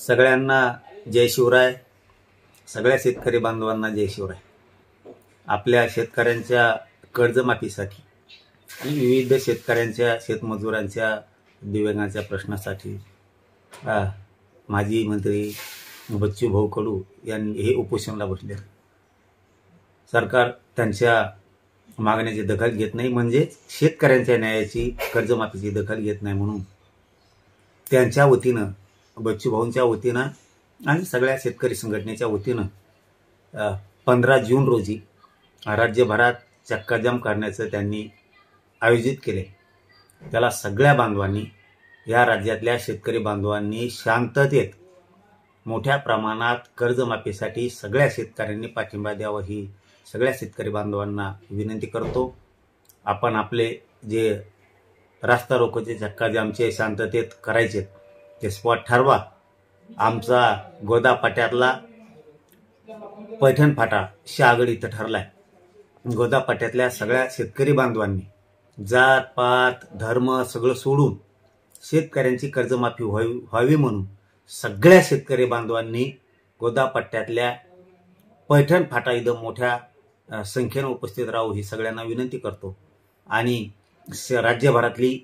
सगळ्यांना जय शिवराय. सगळ्या शेतकरी बांधवांना जय शिवराय. आपल्या शेतकऱ्यांच्या कर्जमाफीसाठी आणि विविध शेतकऱ्यांच्या शेतमजुरांच्या दिव्यांगांच्या प्रश्नासाठी माजी मंत्री बच्चूभाऊ कडू यांनी हे उपोषणाला बसले. सरकार त्यांच्या मागण्याची दखल घेत नाही, म्हणजे शेतकऱ्यांच्या न्यायाची कर्जमाफीची दखल घेत नाही. म्हणून त्यांच्या वतीनं, बच्चूभाऊंच्या वतीनं आणि सगळ्या शेतकरी संघटनेच्या वतीनं 15 जून रोजी राज्यभरात चक्काजाम करण्याचं त्यांनी आयोजित केले. त्याला सगळ्या बांधवांनी, या राज्यातल्या शेतकरी बांधवांनी शांततेत मोठ्या प्रमाणात कर्जमाफीसाठी सगळ्या शेतकऱ्यांनी पाठिंबा द्यावा ही सगळ्या शेतकरी बांधवांना विनंती करतो. आपण आपले जे रास्ता रोकोचे चक्काजामचे शांततेत करायचे ते स्पॉट ठरवा. आमचा गोदापाट्यातला पैठण फाटा शहागड इथं ठरलाय. गोदापाट्यातल्या सगळ्या शेतकरी बांधवांनी जात पात धर्म सगळं सोडून शेतकऱ्यांची कर्जमाफी व्हावी म्हणून सगळ्या शेतकरी बांधवांनी गोदापट्ट्यातल्या पैठण फाटा इथं मोठ्या संख्येने उपस्थित राहू ही सगळ्यांना विनंती करतो. आणि राज्यभरातली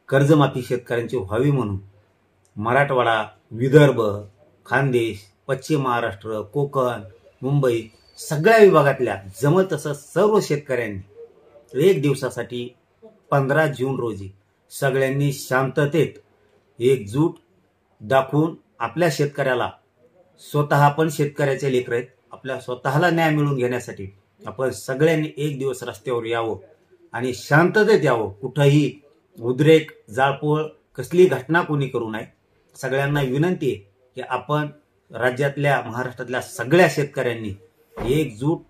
कर्जमाफी शेतकऱ्यांची व्हावी म्हणून मराठवाडा, विदर्भ, खानदेश, पश्चिम महाराष्ट्र, कोकण, मुंबई सगळ्या विभागातल्या जमल तसं सर्व शेतकऱ्यांनी एक दिवसासाठी 15 जून रोजी सगळ्यांनी शांततेत एकजूट दाखवून आपल्या शेतकऱ्याला, स्वतः आपण शेतकऱ्याचे लेकर आहेत, आपल्या स्वतःला न्याय मिळवून घेण्यासाठी आपण सगळ्यांनी एक दिवस रस्त्यावर यावं आणि शांततेत यावं. कुठंही उद्रेक, जाळपोळ कसली घटना कोणी करू नये. सगळ्यांना विनंती आहे की आपण राज्यातल्या, महाराष्ट्रातल्या सगळ्या शेतकऱ्यांनी एकजूट,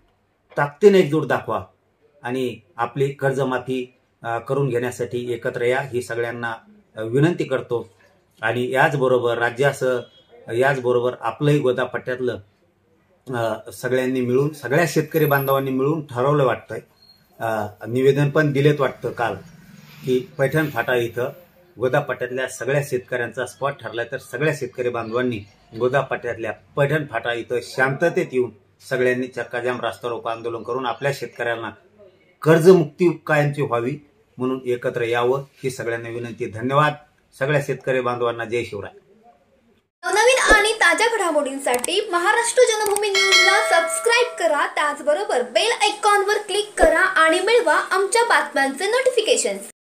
ताकदीने एकजूट दाखवा आणि आपली कर्जमाफी करून घेण्यासाठी एकत्र या ही सगळ्यांना विनंती करतो. आणि याचबरोबर याचबरोबर आपलंही गोदापट्ट्यातलं सगळ्यांनी मिळून, सगळ्या शेतकरी बांधवांनी मिळून ठरवलं वाटतंय, निवेदन पण दिलेत वाटतं काल, की पैठण फाटा इथं गोदापट्ट्यातल्या सगळ्या शेतकऱ्यांचा स्पॉट ठरलाय. तर सगळ्या शेतकरी बांधवांनी गोदापट्ट्यातल्या पैठण फाटा इथं शांततेत येऊन सगळ्यांनी चक्काजाम रास्ता रोको आंदोलन करून आपल्या शेतकऱ्यांना कर्जमुक्ती कायमची व्हावी म्हणून एकत्र यावं ही सगळ्यांना विनंती. धन्यवाद. सगळ्या शेतकरी बांधवांना जय शिवराय. नवनवीन आणि ताज्या घडामोडींसाठी महाराष्ट्र जनभूमी न्यूजला सबस्क्राईब करा. त्याचबरोबर बेल आयकॉनवर क्लिक करा आणि मिळवा आमच्या बातम्यांचे नोटिफिकेशन्स.